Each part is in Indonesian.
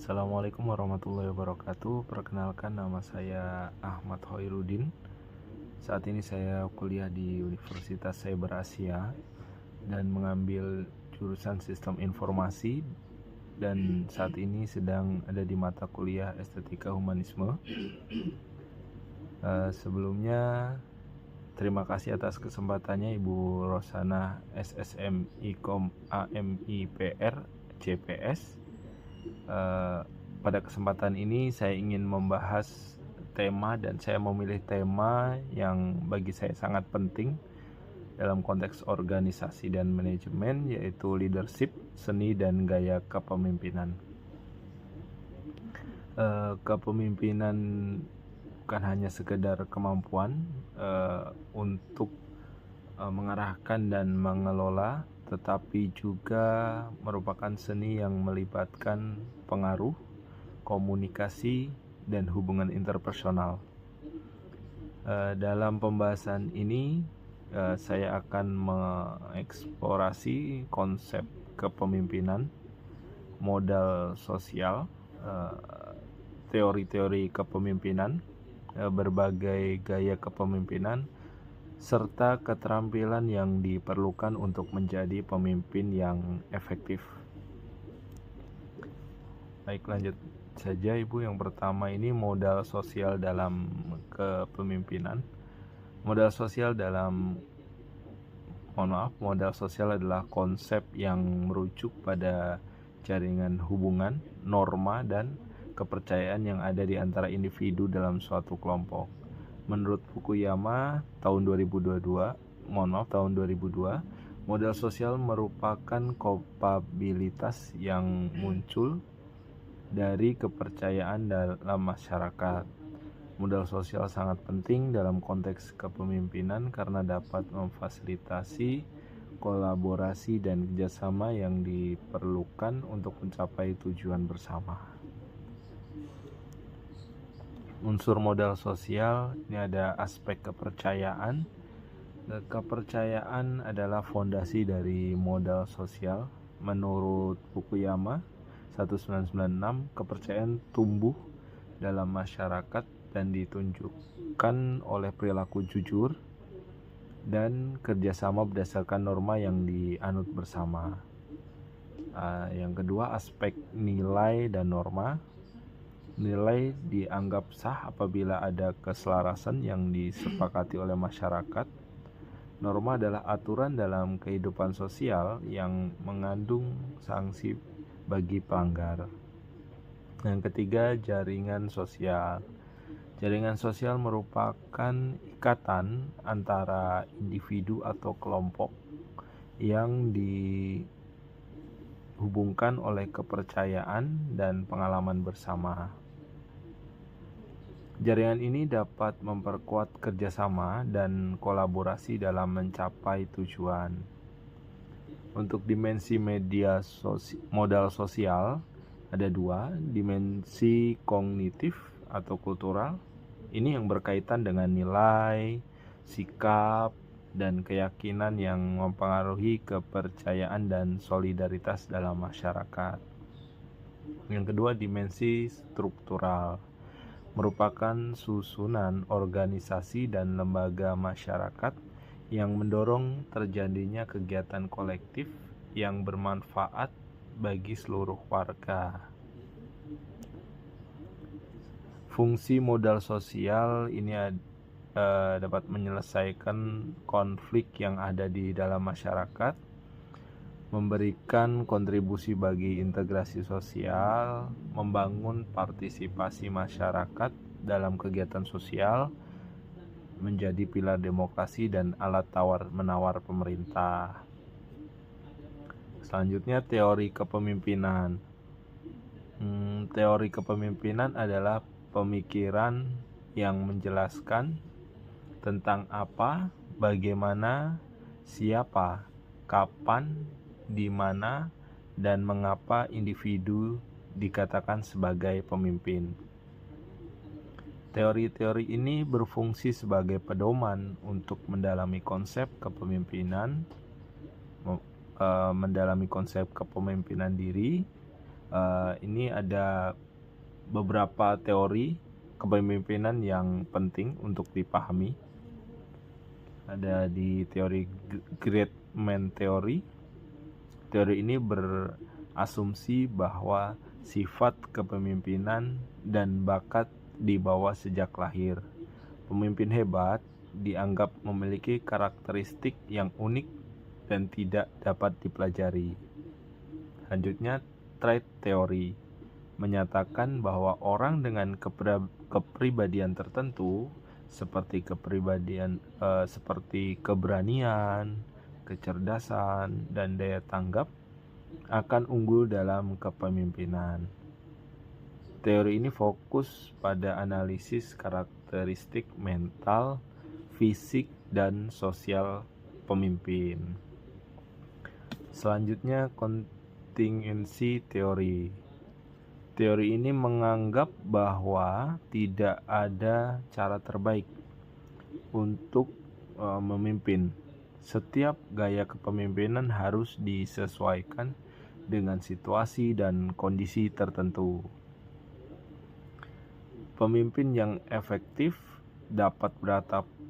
Assalamualaikum warahmatullahi wabarakatuh. Perkenalkan, nama saya Ahmad Hoirudin. Saat ini saya kuliah di Universitas Cyber Asia dan mengambil jurusan Sistem Informasi, dan saat ini sedang ada di mata kuliah Estetika Humanisme. Sebelumnya terima kasih atas kesempatannya Ibu Rosana SSM Ikom AMIPR CPS. Pada kesempatan ini saya ingin membahas tema, dan saya memilih tema yang bagi saya sangat penting dalam konteks organisasi dan manajemen, yaitu leadership, seni dan gaya kepemimpinan. Kepemimpinan bukan hanya sekedar kemampuan untuk mengarahkan dan mengelola, tetapi juga merupakan seni yang melibatkan pengaruh, komunikasi, dan hubungan interpersonal. Dalam pembahasan ini saya akan mengeksplorasi konsep kepemimpinan, modal sosial, teori-teori kepemimpinan, berbagai gaya kepemimpinan, serta keterampilan yang diperlukan untuk menjadi pemimpin yang efektif. Baik, lanjut saja Ibu. Yang pertama ini modal sosial dalam kepemimpinan. Modal sosial adalah konsep yang merujuk pada jaringan hubungan, norma, dan kepercayaan yang ada di antara individu dalam suatu kelompok. Menurut Fukuyama tahun 2002, modal sosial merupakan kapabilitas yang muncul dari kepercayaan dalam masyarakat. Modal sosial sangat penting dalam konteks kepemimpinan karena dapat memfasilitasi kolaborasi dan kerjasama yang diperlukan untuk mencapai tujuan bersama. Unsur modal sosial ini ada aspek kepercayaan. Kepercayaan adalah fondasi dari modal sosial. Menurut Fukuyama 1996, kepercayaan tumbuh dalam masyarakat dan ditunjukkan oleh perilaku jujur dan kerjasama berdasarkan norma yang dianut bersama. Yang kedua, aspek nilai dan norma. Nilai dianggap sah apabila ada keselarasan yang disepakati oleh masyarakat. Norma adalah aturan dalam kehidupan sosial yang mengandung sanksi bagi pelanggar. Yang ketiga, jaringan sosial. Jaringan sosial merupakan ikatan antara individu atau kelompok yang dihubungkan oleh kepercayaan dan pengalaman bersama. Jaringan ini dapat memperkuat kerjasama dan kolaborasi dalam mencapai tujuan. Untuk dimensi modal sosial ada dua, dimensi kognitif atau kultural. Ini yang berkaitan dengan nilai, sikap, dan keyakinan yang mempengaruhi kepercayaan dan solidaritas dalam masyarakat. Yang kedua, dimensi struktural, merupakan susunan organisasi dan lembaga masyarakat yang mendorong terjadinya kegiatan kolektif yang bermanfaat bagi seluruh warga. Fungsi modal sosial ini dapat menyelesaikan konflik yang ada di dalam masyarakat, memberikan kontribusi bagi integrasi sosial, membangun partisipasi masyarakat dalam kegiatan sosial, menjadi pilar demokrasi dan alat tawar-menawar pemerintah. Selanjutnya, teori kepemimpinan. Teori kepemimpinan adalah pemikiran yang menjelaskan tentang apa, bagaimana, siapa, kapan, di mana, dan mengapa individu dikatakan sebagai pemimpin. Teori-teori ini berfungsi sebagai pedoman untuk mendalami konsep kepemimpinan, mendalami konsep kepemimpinan diri, Ini ada beberapa teori kepemimpinan yang penting untuk dipahami. Ada di teori Great Man Theory. Teori ini berasumsi bahwa sifat kepemimpinan dan bakat dibawa sejak lahir. Pemimpin hebat dianggap memiliki karakteristik yang unik dan tidak dapat dipelajari. Selanjutnya, trait teori menyatakan bahwa orang dengan kepribadian tertentu seperti keberanian, kecerdasan, dan daya tanggap akan unggul dalam kepemimpinan. Teori ini fokus pada analisis karakteristik mental, fisik, dan sosial pemimpin. Selanjutnya, contingency theory. Teori ini menganggap bahwa tidak ada cara terbaik untuk memimpin. Setiap gaya kepemimpinan harus disesuaikan dengan situasi dan kondisi tertentu. Pemimpin yang efektif dapat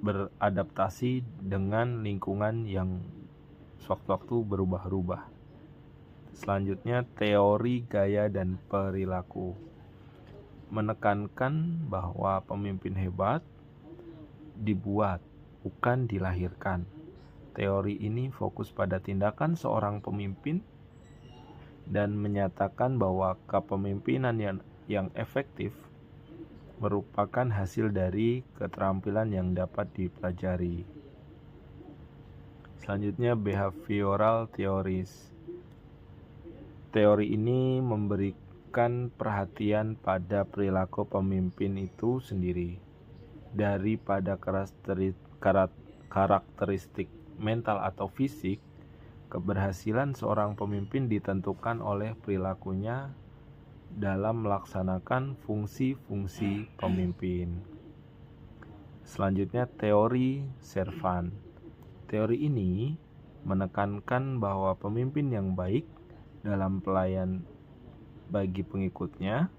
beradaptasi dengan lingkungan yang sewaktu-waktu berubah-ubah. Selanjutnya, teori gaya dan perilaku menekankan bahwa pemimpin hebat dibuat, bukan dilahirkan. Teori ini fokus pada tindakan seorang pemimpin dan menyatakan bahwa kepemimpinan yang efektif merupakan hasil dari keterampilan yang dapat dipelajari. Selanjutnya, behavioral theories. Teori ini memberikan perhatian pada perilaku pemimpin itu sendiri daripada karakteristik mental atau fisik. Keberhasilan seorang pemimpin ditentukan oleh perilakunya dalam melaksanakan fungsi-fungsi pemimpin. Selanjutnya, teori servant. Teori ini menekankan bahwa pemimpin yang baik dalam pelayan bagi pengikutnya.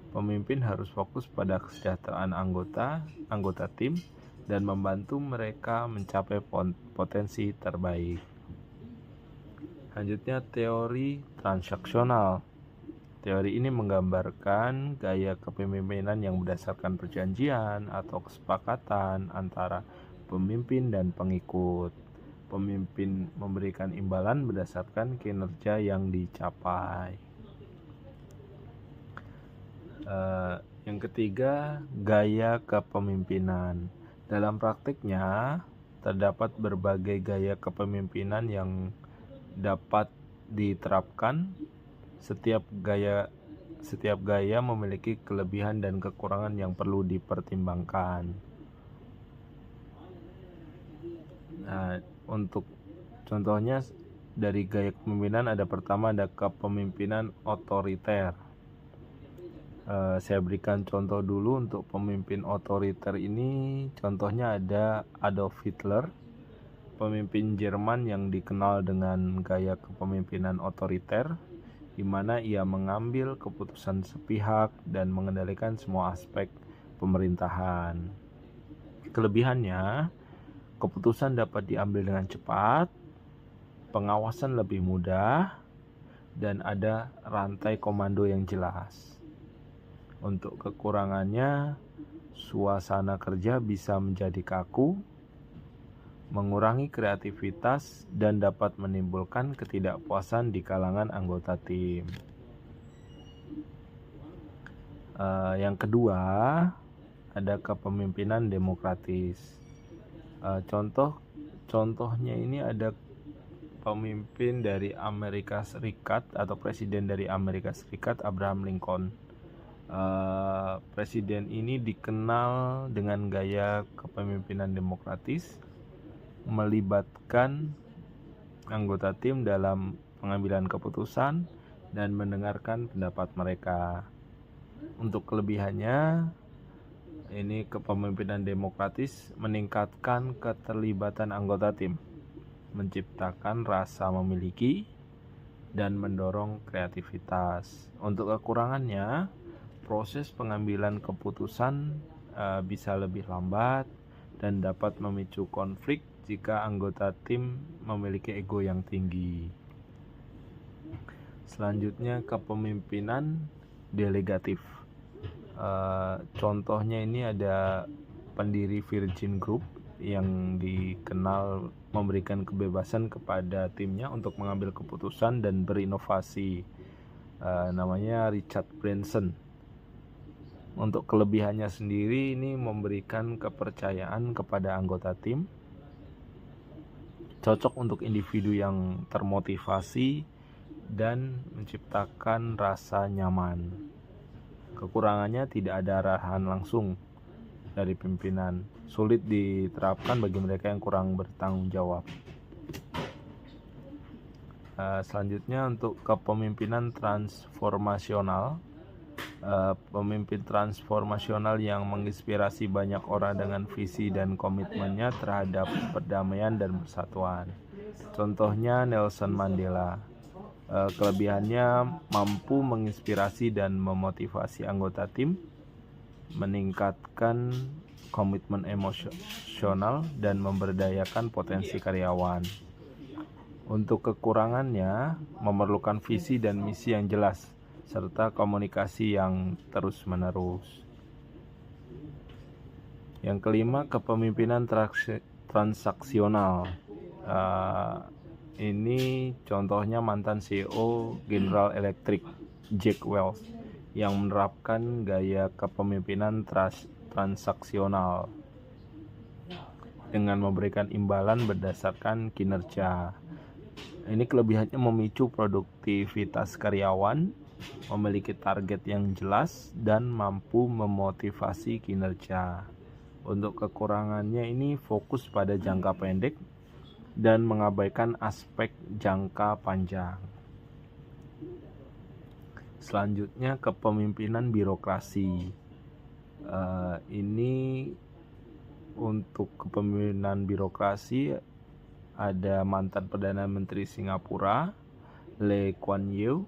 Pemimpin harus fokus pada kesejahteraan anggota tim dan membantu mereka mencapai potensi terbaik. Selanjutnya, teori transaksional. Teori ini menggambarkan gaya kepemimpinan yang berdasarkan perjanjian atau kesepakatan antara pemimpin dan pengikut. Pemimpin memberikan imbalan berdasarkan kinerja yang dicapai. Yang ketiga, gaya kepemimpinan. Dalam praktiknya, terdapat berbagai gaya kepemimpinan yang dapat diterapkan. Setiap gaya memiliki kelebihan dan kekurangan yang perlu dipertimbangkan. Nah, untuk contohnya dari gaya kepemimpinan ada kepemimpinan otoriter. Saya berikan contoh dulu untuk pemimpin otoriter ini. Contohnya ada Adolf Hitler, pemimpin Jerman yang dikenal dengan gaya kepemimpinan otoriter, di mana ia mengambil keputusan sepihak dan mengendalikan semua aspek pemerintahan. Kelebihannya, keputusan dapat diambil dengan cepat, pengawasan lebih mudah, dan ada rantai komando yang jelas. Untuk kekurangannya, suasana kerja bisa menjadi kaku, mengurangi kreativitas, dan dapat menimbulkan ketidakpuasan di kalangan anggota tim. Yang kedua, ada kepemimpinan demokratis. Contohnya ini ada pemimpin dari Amerika Serikat atau presiden dari Amerika Serikat, Abraham Lincoln. Presiden ini dikenal dengan gaya kepemimpinan demokratis, melibatkan anggota tim dalam pengambilan keputusan dan mendengarkan pendapat mereka. Untuk kelebihannya, ini kepemimpinan demokratis meningkatkan keterlibatan anggota tim, menciptakan rasa memiliki, dan mendorong kreativitas. Untuk kekurangannya, proses pengambilan keputusan bisa lebih lambat dan dapat memicu konflik jika anggota tim memiliki ego yang tinggi. Selanjutnya, kepemimpinan delegatif. Contohnya ini ada pendiri Virgin Group yang dikenal memberikan kebebasan kepada timnya untuk mengambil keputusan dan berinovasi. Namanya Richard Branson. Untuk kelebihannya sendiri, ini memberikan kepercayaan kepada anggota tim, cocok untuk individu yang termotivasi dan menciptakan rasa nyaman. Kekurangannya, tidak ada arahan langsung dari pimpinan, sulit diterapkan bagi mereka yang kurang bertanggung jawab. Selanjutnya, untuk kepemimpinan transformasional. Pemimpin transformasional yang menginspirasi banyak orang dengan visi dan komitmennya terhadap perdamaian dan persatuan. Contohnya Nelson Mandela. Kelebihannya mampu menginspirasi dan memotivasi anggota tim, meningkatkan komitmen emosional, dan memberdayakan potensi karyawan. Untuk kekurangannya, memerlukan visi dan misi yang jelas, serta komunikasi yang terus-menerus. Yang kelima, kepemimpinan transaksional. Ini contohnya mantan CEO General Electric, Jack Welch, yang menerapkan gaya kepemimpinan transaksional dengan memberikan imbalan berdasarkan kinerja. Ini kelebihannya memicu produktivitas karyawan, memiliki target yang jelas, dan mampu memotivasi kinerja. Untuk kekurangannya, ini fokus pada jangka pendek dan mengabaikan aspek jangka panjang. Selanjutnya, kepemimpinan birokrasi. Ini untuk kepemimpinan birokrasi ada mantan Perdana Menteri Singapura, Lee Kuan Yew,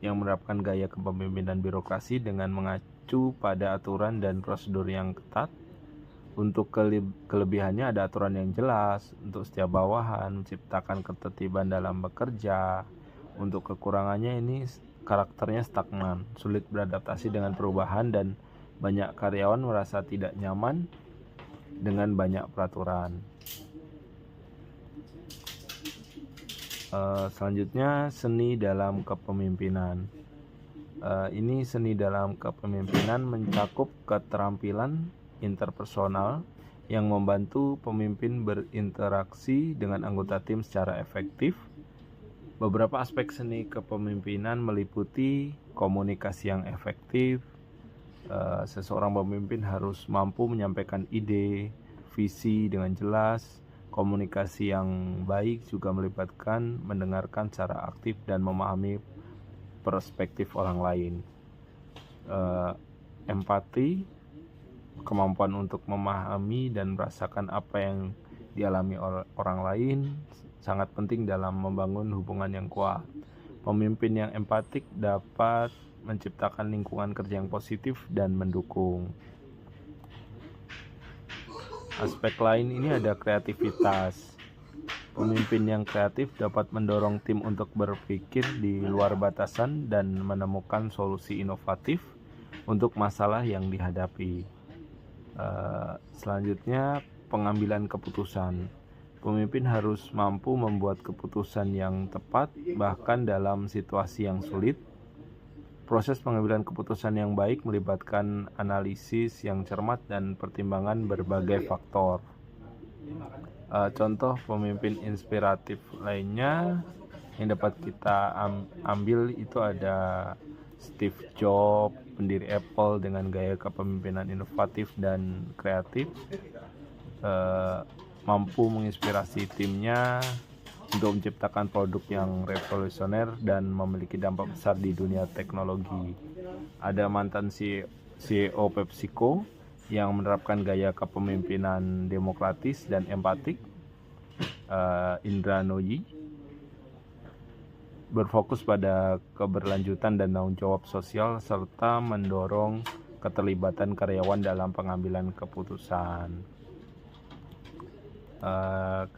yang menerapkan gaya kepemimpinan birokrasi dengan mengacu pada aturan dan prosedur yang ketat. Untuk kelebihannya ada aturan yang jelas untuk setiap bawahan, menciptakan ketertiban dalam bekerja. Untuk kekurangannya, ini karakternya stagnan, sulit beradaptasi dengan perubahan, dan banyak karyawan merasa tidak nyaman dengan banyak peraturan. Selanjutnya, seni dalam kepemimpinan. Ini seni dalam kepemimpinan mencakup keterampilan interpersonal yang membantu pemimpin berinteraksi dengan anggota tim secara efektif. Beberapa aspek seni kepemimpinan meliputi komunikasi yang efektif. Seseorang pemimpin harus mampu menyampaikan ide, visi dengan jelas. Komunikasi yang baik juga melibatkan mendengarkan secara aktif dan memahami perspektif orang lain. Empati, kemampuan untuk memahami dan merasakan apa yang dialami orang lain, sangat penting dalam membangun hubungan yang kuat. Pemimpin yang empatik dapat menciptakan lingkungan kerja yang positif dan mendukung. Aspek lain ini ada kreativitas. Pemimpin yang kreatif dapat mendorong tim untuk berpikir di luar batasan dan menemukan solusi inovatif untuk masalah yang dihadapi. Selanjutnya, pengambilan keputusan. Pemimpin harus mampu membuat keputusan yang tepat, bahkan dalam situasi yang sulit. Proses pengambilan keputusan yang baik melibatkan analisis yang cermat dan pertimbangan berbagai faktor. Contoh pemimpin inspiratif lainnya yang dapat kita ambil itu ada Steve Jobs, pendiri Apple, dengan gaya kepemimpinan inovatif dan kreatif, mampu menginspirasi timnya untuk menciptakan produk yang revolusioner dan memiliki dampak besar di dunia teknologi. Ada mantan CEO PepsiCo yang menerapkan gaya kepemimpinan demokratis dan empatik, Indra Nooyi. berfokus pada keberlanjutan dan tanggung jawab sosial, serta mendorong keterlibatan karyawan dalam pengambilan keputusan.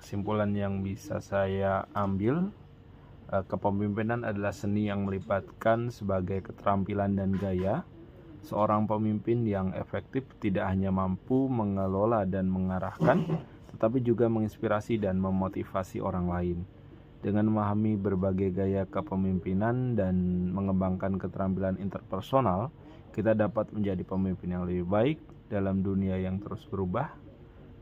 Kesimpulan yang bisa saya ambil, kepemimpinan adalah seni yang melibatkan sebagai keterampilan dan gaya. Seorang pemimpin yang efektif tidak hanya mampu mengelola dan mengarahkan, tetapi juga menginspirasi dan memotivasi orang lain. Dengan memahami berbagai gaya kepemimpinan dan mengembangkan keterampilan interpersonal, kita dapat menjadi pemimpin yang lebih baik dalam dunia yang terus berubah.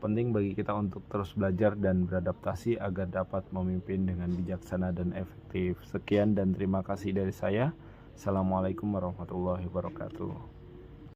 Penting bagi kita untuk terus belajar dan beradaptasi agar dapat memimpin dengan bijaksana dan efektif. Sekian dan terima kasih dari saya. Assalamualaikum warahmatullahi wabarakatuh.